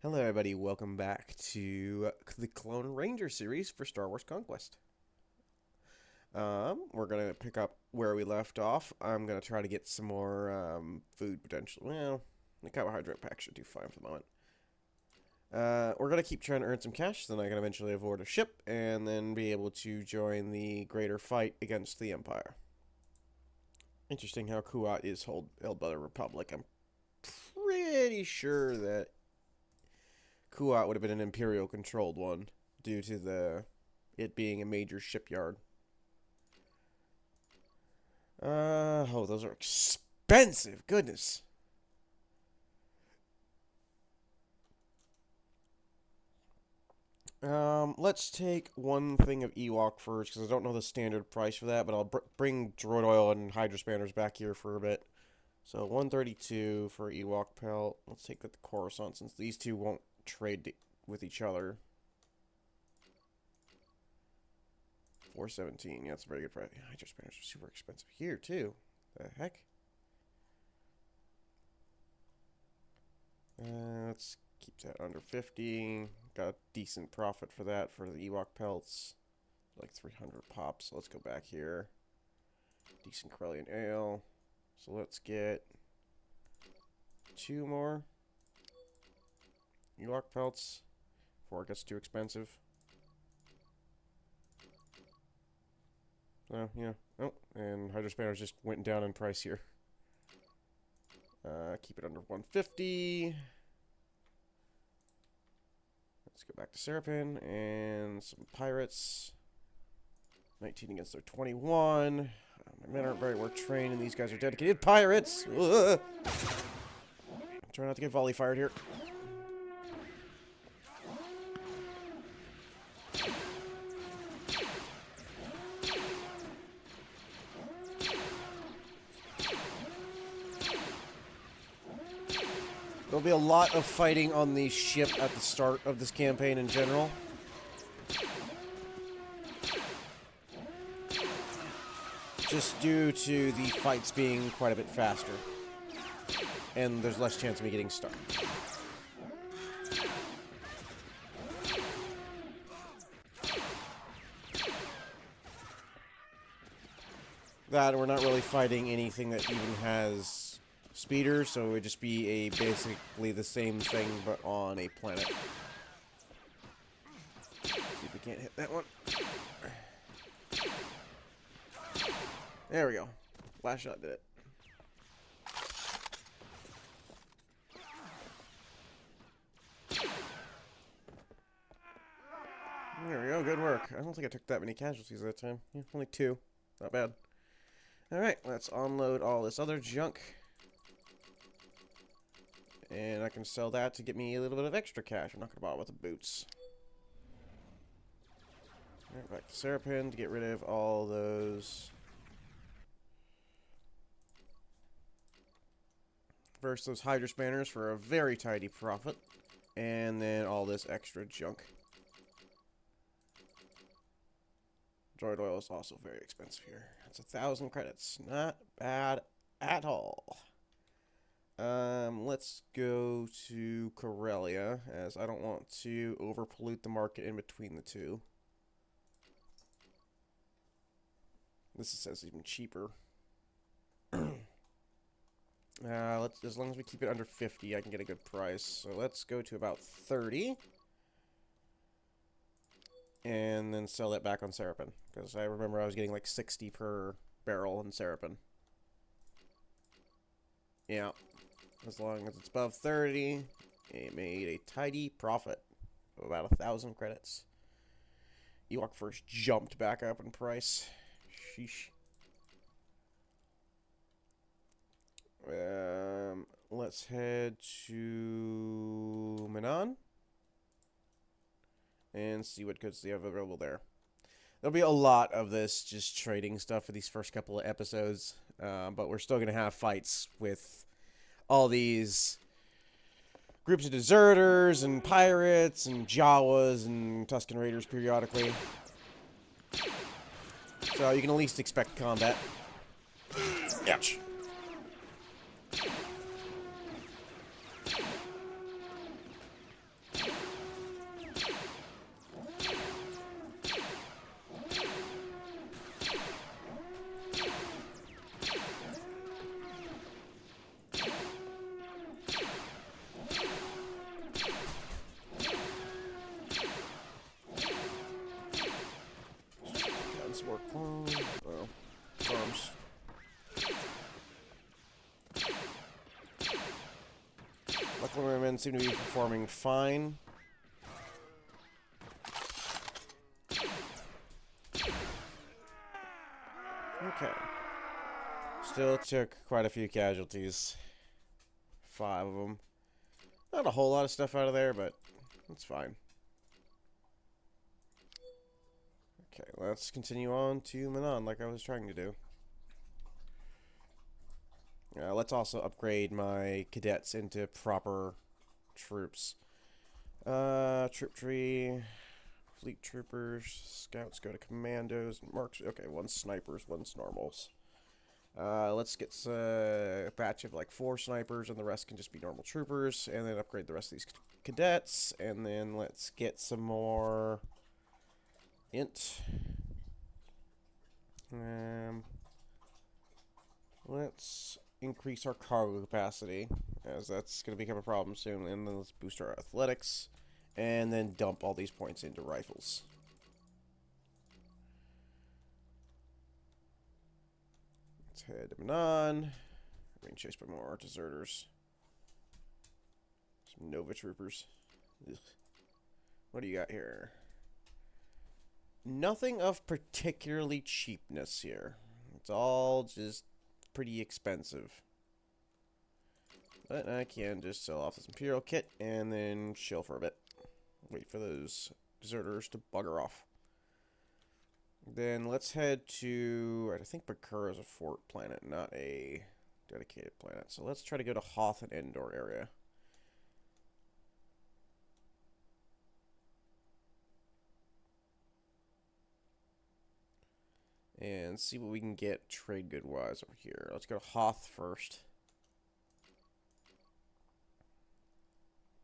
Hello everybody, welcome back to the Clone Ranger series for Star Wars Conquest. We're going to pick up where we left off. I'm going to try to get some more food potentially. Well, the carbohydrate pack should do fine for the moment. We're going to keep trying to earn some cash, then I can eventually afford a ship, and then be able to join the greater fight against the Empire. Interesting how Kuat is held by the Republic. I'm pretty sure that Kuat would have been an Imperial-controlled one, due to it being a major shipyard. Oh, those are expensive. Goodness. Let's take one thing of Ewok first, because I don't know the standard price for that, but I'll bring droid oil and hydrospanners back here for a bit. So 132 for Ewok pelt. Let's take that to Coruscant, since these two won't trade with each other. 417. Yeah, that's a very good price. Hydrospanners are super expensive here, too. The heck? Let's keep that under 50. Got a decent profit for that for the Ewok pelts. Like 300 pops. So let's go back here. Decent Corellian ale. So let's get 2 more Ewok pelts before it gets too expensive. Oh, yeah. Oh, and hydrospanners just went down in price here. Keep it under 150. Let's go back to Serapin and some pirates. 19 against their 21. My men aren't very well trained, and these guys are dedicated pirates. Ugh. Try not to get volley fired here. There'll be a lot of fighting on the ship at the start of this campaign in general. Just due to the fights being quite a bit faster. And there's less chance of me getting stuck. That we're not really fighting anything that even has speeders, so it would just be basically the same thing but on a planet. See if we can't hit that one. There we go. Last shot did it. There we go. Good work. I don't think I took that many casualties that time. Yeah, only 2. Not bad. Alright, let's unload all this other junk. And I can sell that to get me a little bit of extra cash. I'm not going to bother with the boots. Alright, back to Serapin to get rid of all those. First, those hydrospanners for a very tidy profit. And then all this extra junk. Droid oil is also very expensive here. That's 1,000 credits. Not bad at all. Let's go to Corellia, as I don't want to overpollute the market in between the two. This says even cheaper. As long as we keep it under 50, I can get a good price. So let's go to about 30. And then sell that back on Serapin. Because I remember I was getting like 60 per barrel in Serapin. Yeah. As long as it's above 30, it made a tidy profit of about 1,000 credits. Ewok first jumped back up in price. Sheesh. Let's head to Manan and see what goods they have available there. There'll be a lot of this just trading stuff for these first couple of episodes, but we're still going to have fights with all these groups of deserters and pirates and Jawas and Tusken Raiders periodically. So you can at least expect combat. Ouch. guns seem to be performing fine. Okay. Still took quite a few casualties. 5 of them. Not a whole lot of stuff out of there, but it's fine. Okay, let's continue on to Manon like I was trying to do. Let's also upgrade my cadets into proper troops. Troop tree, fleet troopers, scouts go to commandos, marks. Okay, 1 snipers, 1 normals. Let's get a batch of like 4 snipers, and the rest can just be normal troopers, and then upgrade the rest of these cadets, and then let's get some more int. Let's increase our cargo capacity, as that's going to become a problem soon, and then let's boost our athletics, and then dump all these points into rifles. Let's head to Manon. Being chased by more deserters. Some Nova troopers. Ugh. What do you got here? Nothing of particularly cheapness here. It's all just pretty expensive. But I can just sell off this Imperial kit and then chill for a bit. Wait for those deserters to bugger off. Then let's head to... I think Bakura is a fort planet, not a dedicated planet. So let's try to go to Hoth and Endor area. And see what we can get trade good wise over here. Let's go to Hoth first.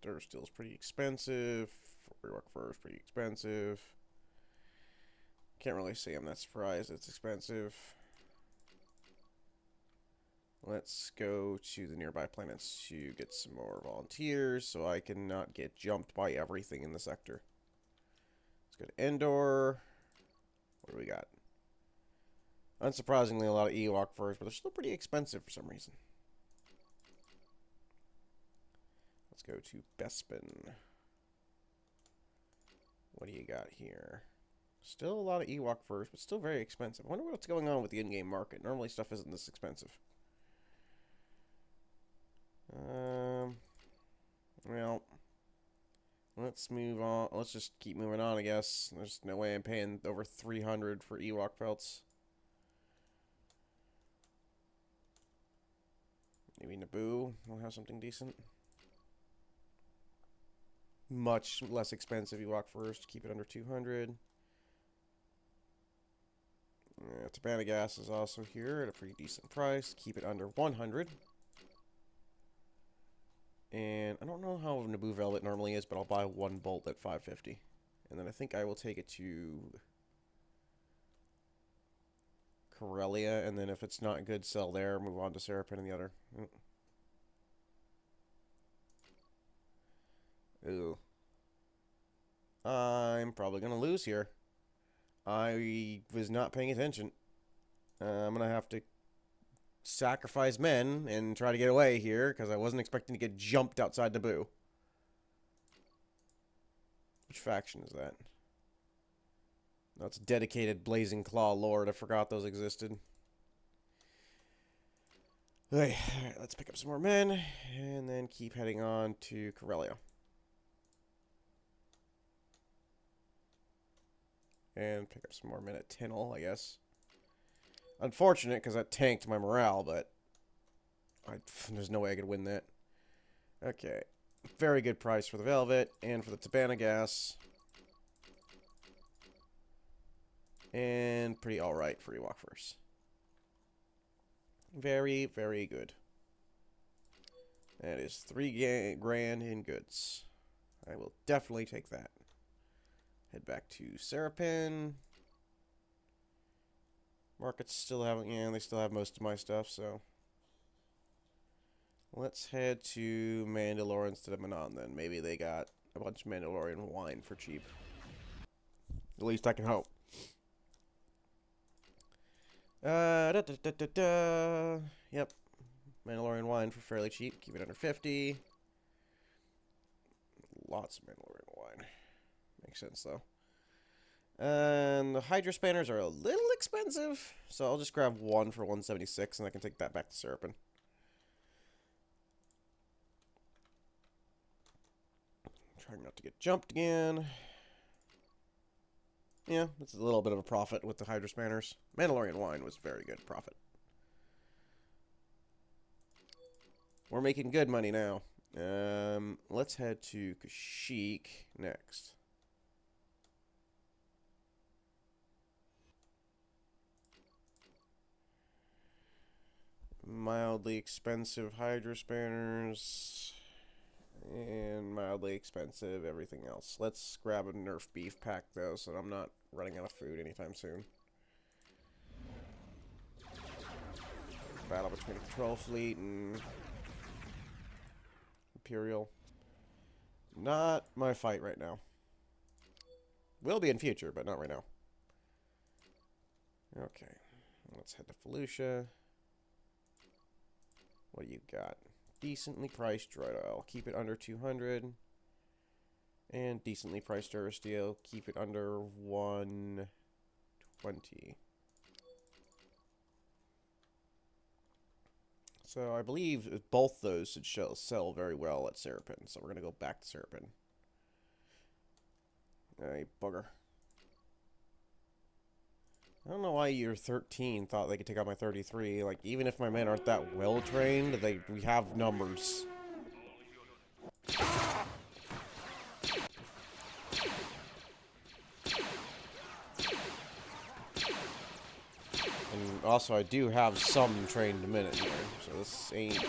Dursteel is pretty expensive. Rework fur is pretty expensive. Can't really say I'm that surprised it's expensive. Let's go to the nearby planets to get some more volunteers so I can not get jumped by everything in the sector. Let's go to Endor. What do we got? Unsurprisingly, a lot of Ewok furs, but they're still pretty expensive for some reason. Let's go to Bespin. What do you got here? Still a lot of Ewok furs, but still very expensive. I wonder what's going on with the in-game market. Normally stuff isn't this expensive. Well, let's move on. Let's just keep moving on, I guess. There's no way I'm paying over 300 for Ewok pelts. Maybe Naboo will have something decent. Much less expensive Ewok furs to keep it under 200. Tabana gas is also here at a pretty decent price. Keep it under 100. And I don't know how Naboo Velvet normally is, but I'll buy 1 bolt at 550. And then I think I will take it to Corellia, and then if it's not good, sell there, move on to Seraphim and the other. Ooh. I'm probably going to lose here. I was not paying attention. I'm going to have to sacrifice men and try to get away here, because I wasn't expecting to get jumped outside Naboo. Which faction is that? That's dedicated Blazing Claw Lord. I forgot those existed. Alright, let's pick up some more men, and then keep heading on to Corellia. And pick up some more men at Tinnel, I guess. Unfortunate, because that tanked my morale, but there's no way I could win that. Okay. Very good price for the Velvet, and for the Tabana gas. And pretty alright for Ewok furs. Very, very good. That is 3 grand in goods. I will definitely take that. Head back to Seraphim. Markets still haven't, yeah, they still have most of my stuff, so. Let's head to Mandalore instead of Manon then. Maybe they got a bunch of Mandalorian wine for cheap. At least I can hope. Yep. Mandalorian wine for fairly cheap. Keep it under 50. lots of Mandalorian wine. Makes sense, though. And the Hydra Spanners are a little expensive, so I'll just grab one for 176, and I can take that back to Syrupin. Trying not to get jumped again. Yeah, it's a little bit of a profit with the Hydra Spanners. Mandalorian wine was very good profit. We're making good money now. Let's head to Kashyyyk next. Mildly expensive Hydra Spanners. And mildly expensive everything else. Let's grab a Nerf beef pack, though, so that I'm not running out of food anytime soon. Battle between the Patrol Fleet and Imperial. Not my fight right now. Will be in future, but not right now. Okay. Let's head to Felucia. What do you got? Decently priced droid oil. Keep it under 200. And decently priced Durasteel. Keep it under 120. So I believe both those should sell very well at Syrupin. So we're going to go back to Syrupin. Hey, bugger. I don't know why your 13 thought they could take out my 33. Like, even if my men aren't that well trained, we have numbers. And also, I do have some trained men in here, so this ain't... I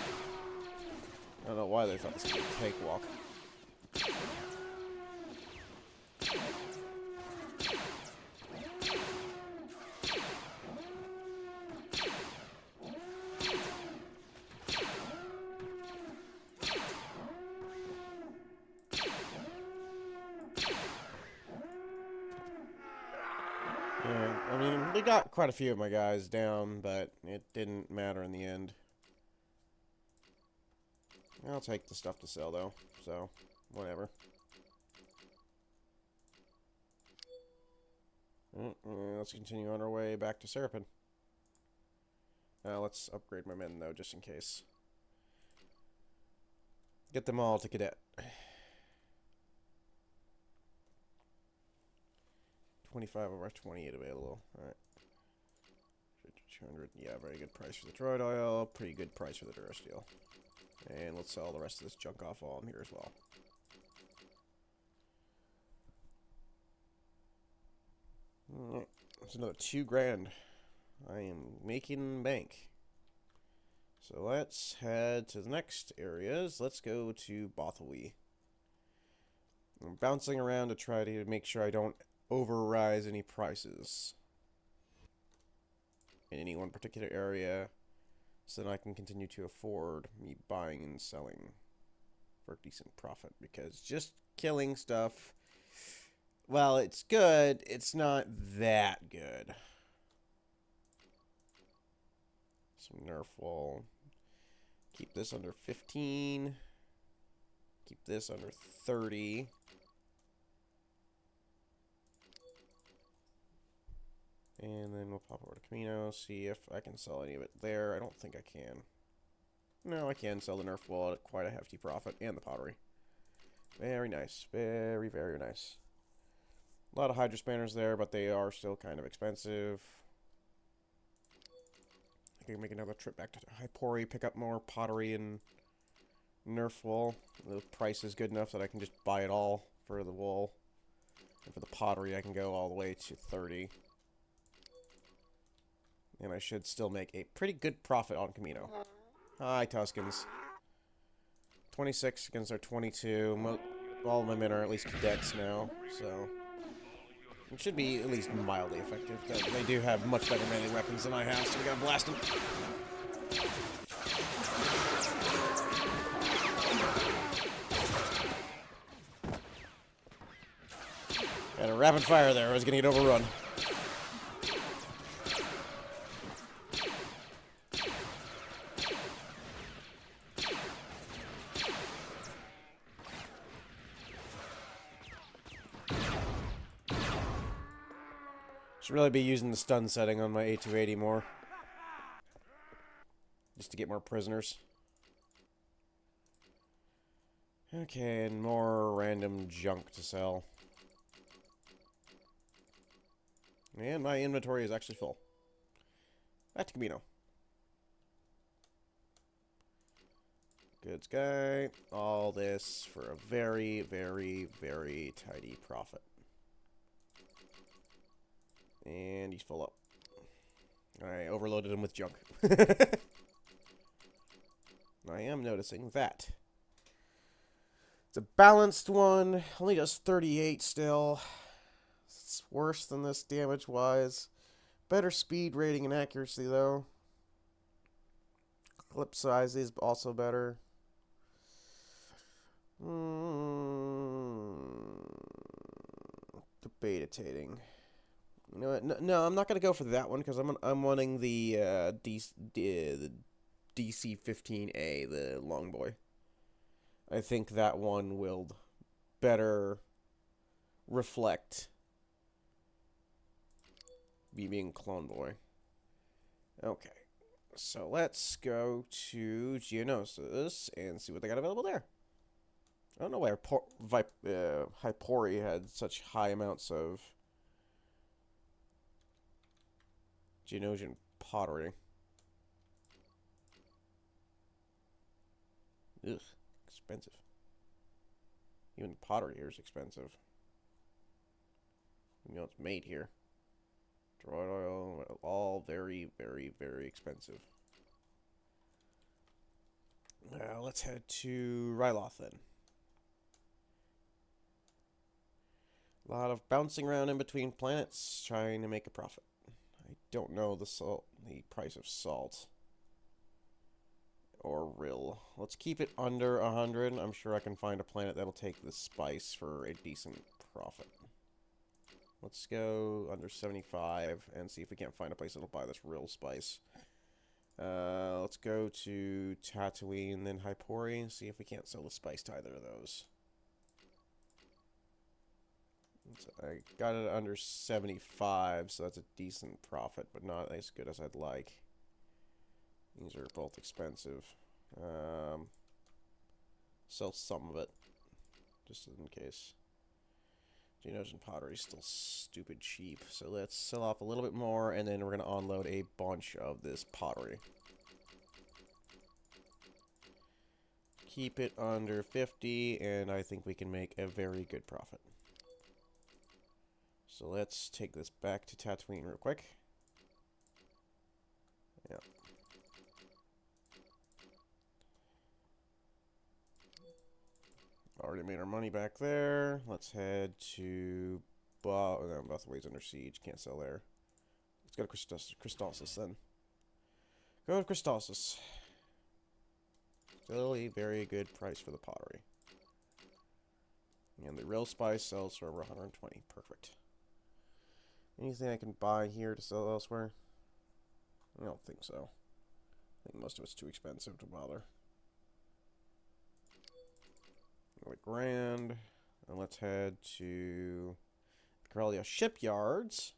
don't know why they thought this would be a cakewalk. Yeah, I mean, they got quite a few of my guys down, but it didn't matter in the end. I'll take the stuff to sell, though, so, whatever. Let's continue on our way back to Syrupin. Let's upgrade my men, though, just in case. Get them all to cadet. 25 of our 28 available. Alright. 200. Yeah, very good price for the droid oil. Pretty good price for the Durasteel. And let's sell the rest of this junk off while I'm here as well. Alright. That's another 2 grand. I am making bank. So let's head to the next areas. Let's go to Bothawui. I'm bouncing around to try to make sure I don't overrise any prices in any one particular area, so that I can continue to afford me buying and selling for a decent profit, because just killing stuff, well, it's good, it's not that good. Some Nerf wall. Keep this under 15. Keep this under 30. And then we'll pop over to Camino, see if I can sell any of it there. I don't think I can. No, I can sell the Nerf wall at quite a hefty profit, and the pottery. Very nice. Very, very nice. A lot of Hydra Spanners there, but they are still kind of expensive. I can make another trip back to Hypori, pick up more pottery and Nerf wool. The price is good enough that I can just buy it all for the wool. And for the pottery, I can go all the way to 30. And I should still make a pretty good profit on Camino. Hi, Tuskens. 26 against our 22. All of my men are at least cadets now, so... it should be at least mildly effective. They do have much better melee weapons than I have, so we gotta blast them. Had a rapid fire there. I was gonna get overrun. Should really be using the stun setting on my A280 more. Just to get more prisoners. Okay, and more random junk to sell. And my inventory is actually full. Back to Camino. Goods guy. All this for a very, very, very tidy profit. And he's full up. I overloaded him with junk. I am noticing that. It's a balanced one. Only does 38 still. It's worse than this damage-wise. Better speed rating and accuracy, though. Clip size is also better. Debating. You know what? No, I'm not gonna go for that one because I'm wanting the DC-15A, the long boy. I think that one will better reflect me being clone boy. Okay, so let's go to Geonosis and see what they got available there. I don't know why Hypori had such high amounts of Geonosian pottery. Ugh, expensive. Even pottery here is expensive. You know, it's made here. Droid oil, all very, very, very expensive. Now, let's head to Ryloth then. A lot of bouncing around in between planets, trying to make a profit. I don't know the price of salt. Or rill. Let's keep it under 100. I'm sure I can find a planet that'll take the spice for a decent profit. Let's go under 75 and see if we can't find a place that'll buy this rill spice. Let's go to Tatooine, then Hypori, and see if we can't sell the spice to either of those. I got it under 75, so that's a decent profit, but not as good as I'd like. These are both expensive. Sell some of it, just in case. Geonosian pottery is still stupid cheap, so let's sell off a little bit more, and then we're going to unload a bunch of this pottery. Keep it under 50, and I think we can make a very good profit. So let's take this back to Tatooine real quick. Yeah. Already made our money back there. Let's head to Bothaway's under siege. Can't sell there. Let's go to Christosis then. Go to Christosis. Still a very good price for the pottery. And the real spice sells for over 120. Perfect. Anything I can buy here to sell elsewhere? I don't think so. I think most of it's too expensive to bother. Another grand. And let's head to Corellia Shipyards.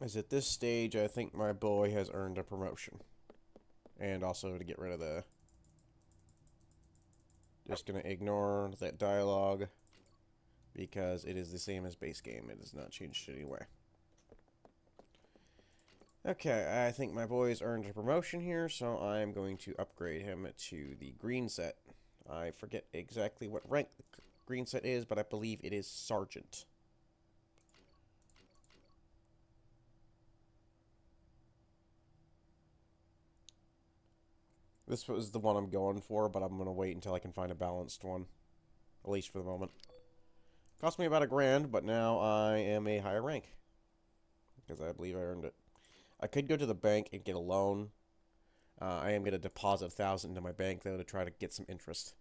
As at this stage, I think my boy has earned a promotion. And also to get rid of the... Just going to ignore that dialogue. Because it is the same as base game. It has not changed in any way. Okay, I think my boy's earned a promotion here, so I'm going to upgrade him to the green set. I forget exactly what rank the green set is, but I believe it is Sergeant. This was the one I'm going for, but I'm going to wait until I can find a balanced one. At least for the moment. Cost me about $1,000, but now I am a higher rank. Because I believe I earned it. I could go to the bank and get a loan. I am going to deposit 1,000 into my bank, though, to try to get some interest.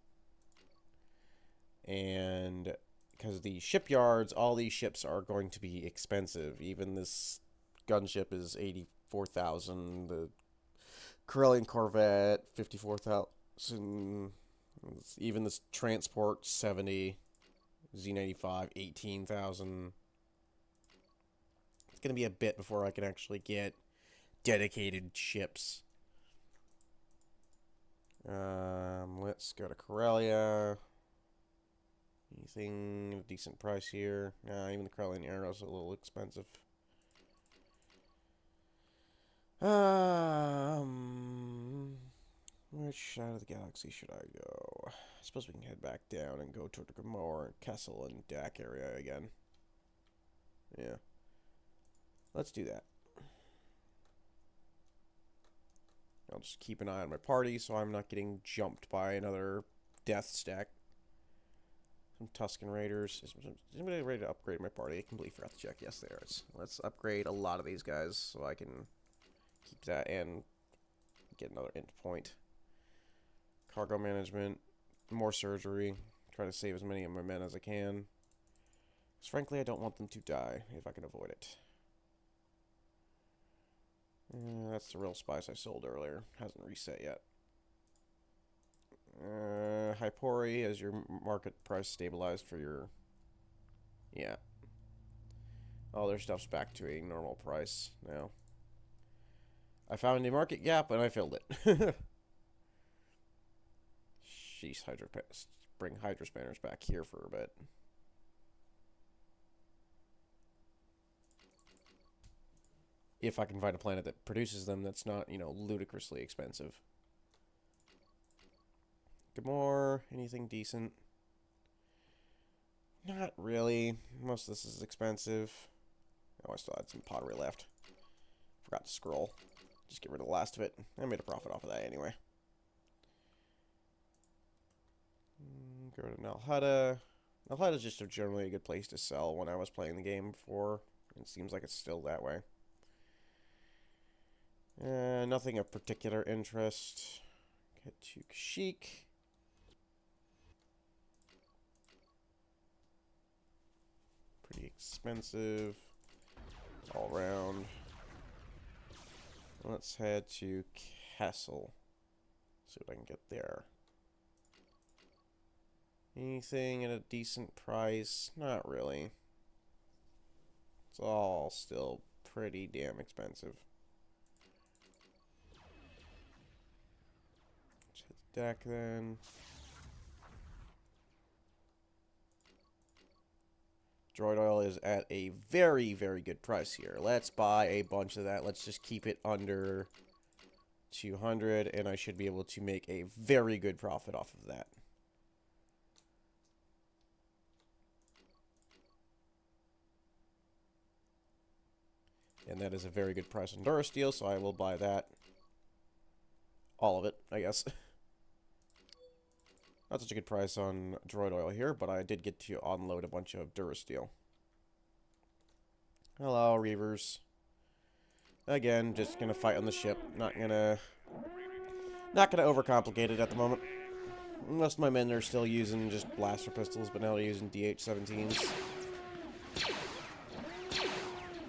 And because the shipyards, all these ships are going to be expensive. Even this gunship is 84,000. The Corellian Corvette, 54,000. Even this transport, 70. Z95, 18,000. It's going to be a bit before I can actually get dedicated ships. Let's go to Corellia. Anything at a decent price here? Nah, even the Corellian arrow's a little expensive. Which side of the galaxy should I go? I suppose we can head back down and go toward the Gamor, Kessel, and Dak area again. Yeah. Let's do that. I'll just keep an eye on my party so I'm not getting jumped by another death stack. Some Tusken Raiders. Is anybody ready to upgrade my party? I completely forgot to check. Yes, there is. Let's upgrade a lot of these guys so I can keep that and get another end point. Cargo management, more surgery. Try to save as many of my men as I can. Because frankly, I don't want them to die if I can avoid it. That's the real spice I sold earlier. Hasn't reset yet. Hypori, as your market price stabilized for your... Yeah. All their stuff's back to a normal price now. I found a market gap and I filled it. Jeez, bring Hydra Spanners back here for a bit. If I can find a planet that produces them that's not, you know, ludicrously expensive. Gamor, anything decent? Not really. Most of this is expensive. Oh, I still had some pottery left. Forgot to scroll. Just get rid of the last of it. I made a profit off of that anyway. Go to Nalhutta. Nalhutta's just generally a good place to sell when I was playing the game before. It seems like it's still that way. Nothing of particular interest. Get to Kashyyyk. Pretty expensive all around. Let's head to Kessel. See what I can get there. Anything at a decent price? Not really. It's all still pretty damn expensive. Let's hit the deck then. Droid oil is at a very, very good price here. Let's buy a bunch of that. Let's just keep it under 200, and I should be able to make a very good profit off of that. And that is a very good price on Durasteel, so I will buy that. All of it, I guess. Not such a good price on droid oil here, but I did get to unload a bunch of Durasteel. Hello, Reavers. Again, just gonna fight on the ship. Not gonna overcomplicate it at the moment. Most of my men are still using just blaster pistols, but now they're using DH-17s.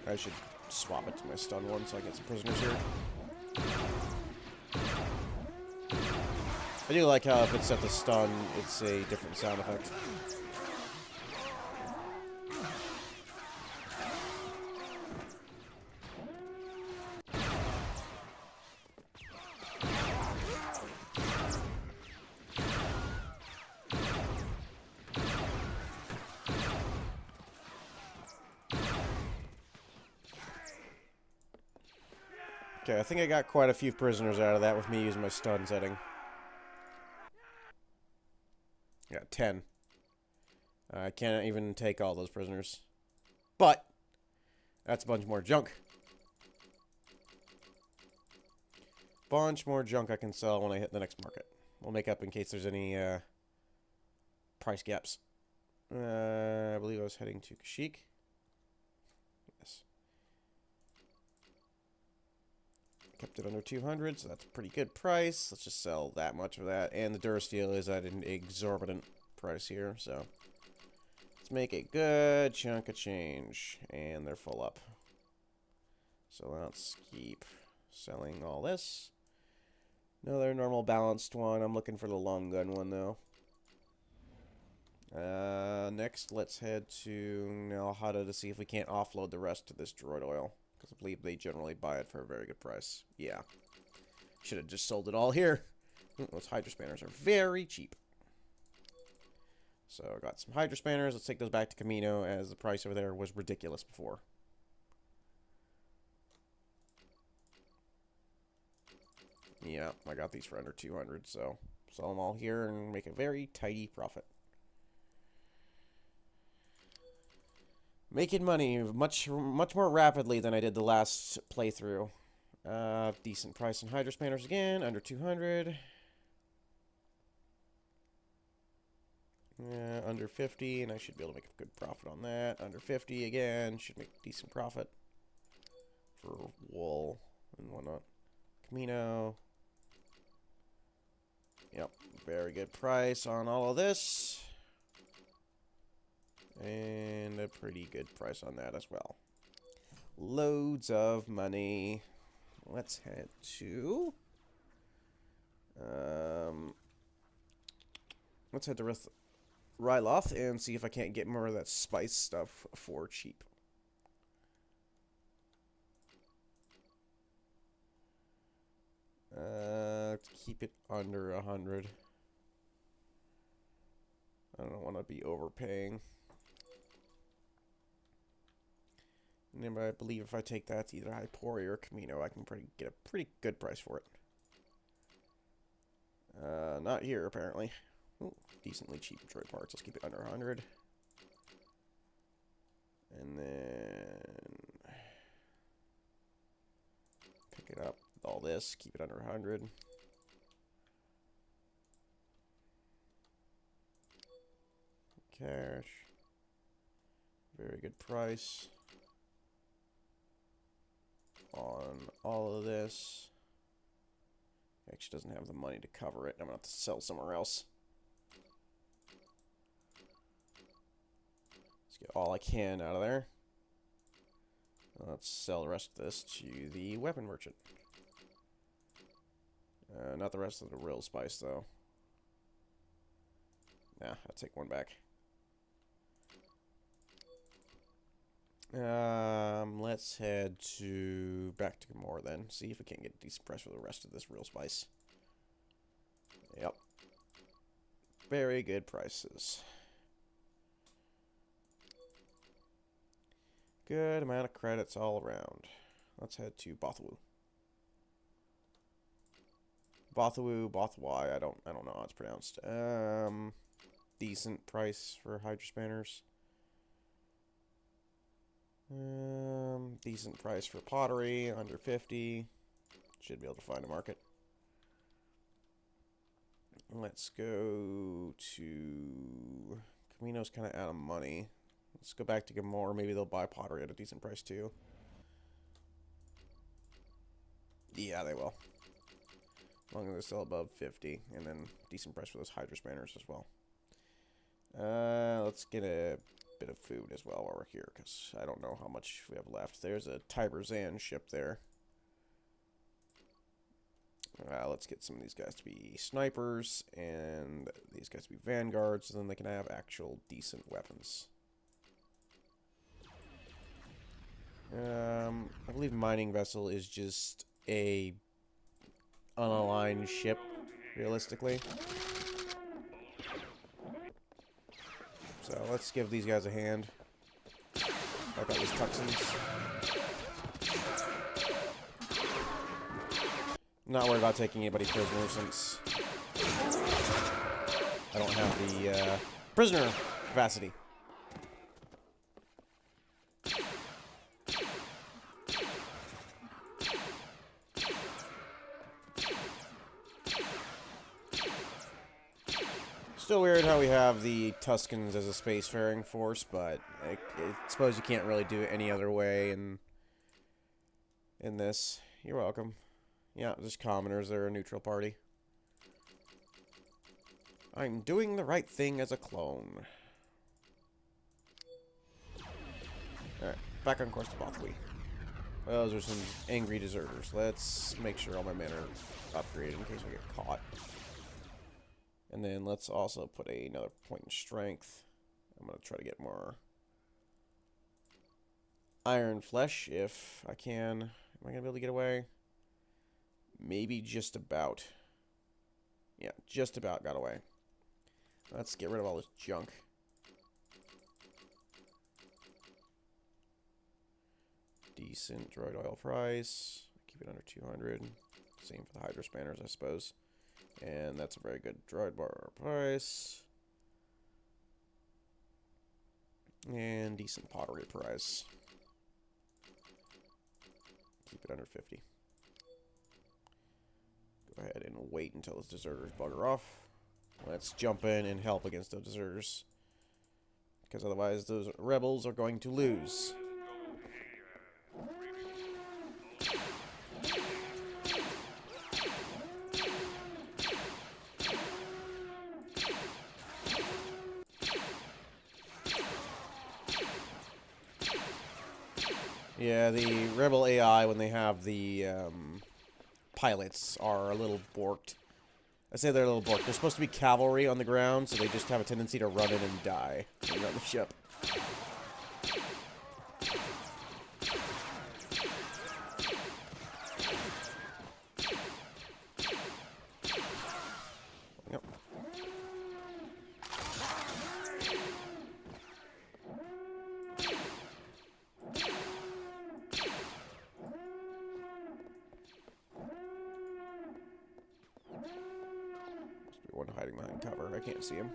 I should swap it to my stun one so I get some prisoners here. I do like how if it's set to stun, it's a different sound effect. Okay, I think I got quite a few prisoners out of that with me using my stun setting. Yeah, 10. I can't even take all those prisoners. But, that's a bunch more junk. Bunch more junk I can sell when I hit the next market. We'll make up in case there's any price gaps. I believe I was heading to Kashyyyk. Yes. Kept it under 200, so that's a pretty good price. Let's just sell that much of that. And the Durasteel is at an exorbitant price here, so let's make a good chunk of change. And they're full up. So let's keep selling all this. Another normal balanced one. I'm looking for the long gun one, though. next, let's head to Nalhada to see if we can't offload the rest of this droid oil. Because I believe they generally buy it for a very good price. Yeah. Should have just sold it all here. Those Hydra Spanners are very cheap. So I got some Hydra Spanners. Let's take those back to Camino, as the price over there was ridiculous before. Yeah, I got these for under 200, so sell them all here and make a very tidy profit. Making money much more rapidly than I did the last playthrough. Decent price in Hydra Spanners again, under 200. Under 50, and I should be able to make a good profit on that. Under 50 again, should make decent profit for wool and whatnot. Camino. Yep, very good price on all of this. And a pretty good price on that as well. Loads of money. Let's head to... let's head to Ryloth and see if I can't get more of that spice stuff for cheap. Let's keep it under 100. I don't want to be overpaying. And then I believe if I take that to either Hypori or Camino, I can get a pretty good price for it. Not here, apparently. Ooh, decently cheap droid parts. Let's keep it under 100. And then pick it up with all this. Keep it under 100. Cash. Very good price on all of this. Actually doesn't have the money to cover it. I'm gonna have to sell somewhere else. Let's get all I can out of there. Let's sell the rest of this to the weapon merchant. Not the rest of the real spice though. Nah, I'll take one back. Let's head back to Gamora then. See if we can't get a decent price for the rest of this real spice. Yep. Very good prices. Good amount of credits all around. Let's head to Bothawu. Bothwai, I don't know how it's pronounced. Decent price for Hydra Spanners. Decent price for pottery, under 50. Should be able to find a market. Let's go to... Camino's kind of out of money. Let's go back to Gamora. Maybe they'll buy pottery at a decent price too. Yeah, they will. As long as they're still above 50. And then decent price for those Hydra Spanners as well. Let's get a bit of food as well while we're here, because I don't know how much we have left. There's a Tiberzan ship there. Let's get some of these guys to be snipers, and these guys to be vanguards, so then they can have actual decent weapons. I believe mining vessel is just a unaligned ship, realistically. So let's give these guys a hand. I got these Tuxans. Not worried about taking anybody prisoner since I don't have the prisoner capacity. Still weird how we have the Tuscans as a spacefaring force, but I suppose you can't really do it any other way in this. You're welcome. Yeah, just commoners. They're a neutral party. I'm doing the right thing as a clone. Alright, back on course to Bothwy. Those are some angry deserters. Let's make sure all my men are upgraded in case we get caught. And then let's also put another point in strength. I'm going to try to get more iron flesh if I can. Am I going to be able to get away? Maybe just about. Yeah, just about got away. Let's get rid of all this junk. Decent droid oil price. Keep it under 200. Same for the hydro spanners, I suppose. And that's a very good droid bar price. And decent pottery price. Keep it under 50. Go ahead and wait until those deserters bugger off. Let's jump in and help against those deserters. Because otherwise those rebels are going to lose. Yeah, the rebel AI, when they have the pilots, are a little borked. I say they're a little borked. They're supposed to be cavalry on the ground, so they just have a tendency to run in and die when you're on the ship. Yep. One hiding behind cover. I can't see him.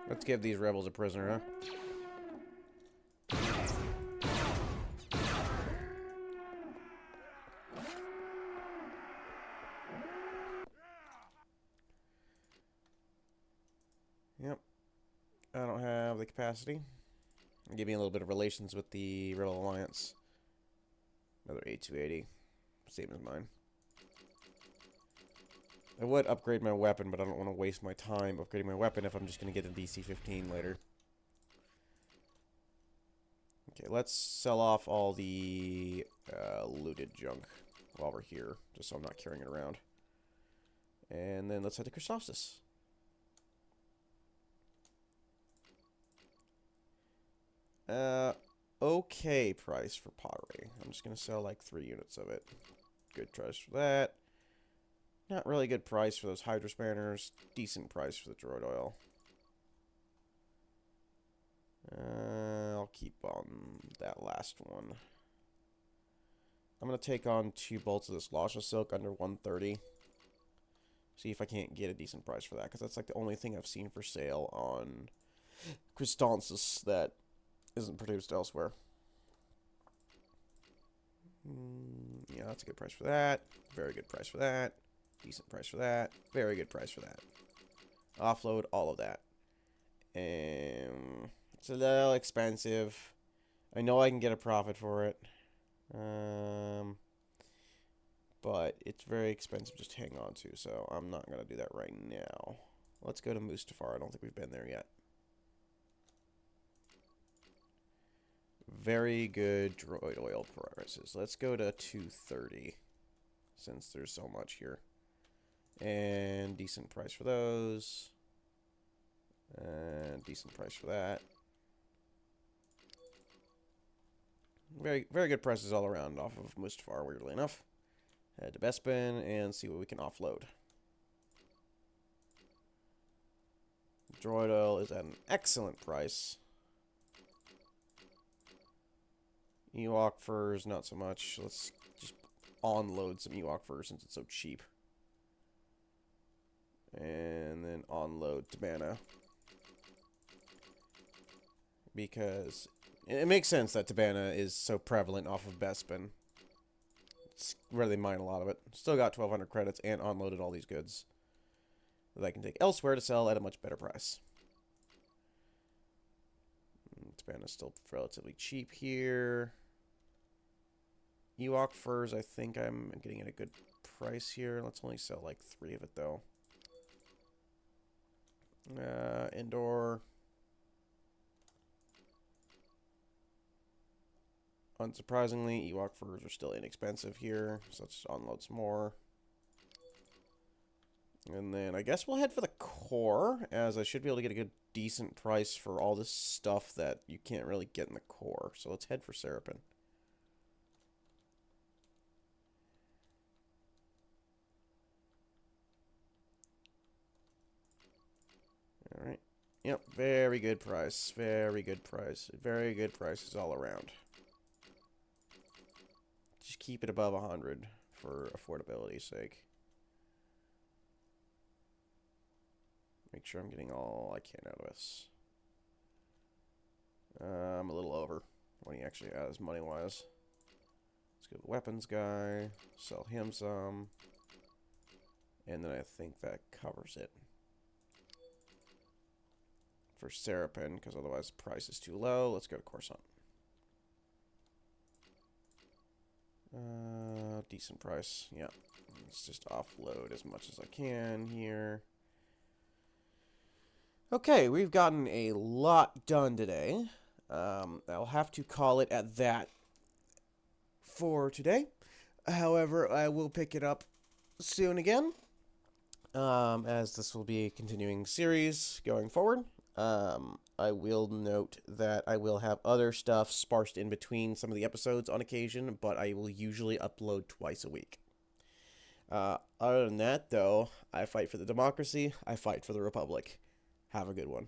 Let's give these rebels a prisoner, huh? Yep. I don't have the capacity. I'll give me a little bit of relations with the Rebel Alliance. Another A280. Same as mine. I would upgrade my weapon, but I don't want to waste my time upgrading my weapon if I'm just going to get a DC-15 later. Okay, let's sell off all the looted junk while we're here, just so I'm not carrying it around. And then let's head to Christophsis. Okay price for pottery. I'm just going to sell like 3 units of it. Good price for that. Not really good price for those hydro spanners. Decent price for the droid oil. I'll keep on that last one. I'm going to take on 2 bolts of this Lasha silk under 130. See if I can't get a decent price for that, because that's like the only thing I've seen for sale on Christophsis that isn't produced elsewhere. Yeah, that's a good price for that. Very good price for that. Decent price for that. Very good price for that. Offload all of that. It's a little expensive. I know I can get a profit for it. But it's very expensive just to hang on to, so I'm not going to do that right now. Let's go to Mustafar. I don't think we've been there yet. Very good droid oil prices. Let's go to 230, since there's so much here. And decent price for those. And decent price for that. Very, very good prices all around off of Mustafar, weirdly enough. Head to Bespin and see what we can offload. Droid oil is at an excellent price. Ewok furs, not so much. Let's just onload some Ewok furs since it's so cheap. And then onload Tabana. Because it makes sense that Tabana is so prevalent off of Bespin. It's where they mine a lot of it. Still got 1,200 credits and onloaded all these goods that I can take elsewhere to sell at a much better price. Tabana's still relatively cheap here. Ewok furs, I think I'm getting at a good price here. Let's only sell like 3 of it, though. Indoor. Unsurprisingly, Ewok furs are still inexpensive here, so let's unload some more. And then I guess we'll head for the core, as I should be able to get a good, decent price for all this stuff that you can't really get in the core. So let's head for Serapen. Alright. Yep, very good price. Very good price. Very good prices all around. Just keep it above 100 for affordability's sake. Make sure I'm getting all I can out of this. I'm a little over what he actually has money-wise. Let's go to the weapons guy. Sell him some. And then I think that covers it. For Serapen, because otherwise the price is too low. Let's go to Coruscant. Decent price. Yeah. Let's just offload as much as I can here. Okay, we've gotten a lot done today. I'll have to call it at that for today. However, I will pick it up soon again, as this will be a continuing series going forward. I will note that I will have other stuff sparsed in between some of the episodes on occasion, but I will usually upload twice a week. Other than that, though, I fight for the democracy, I fight for the Republic. Have a good one.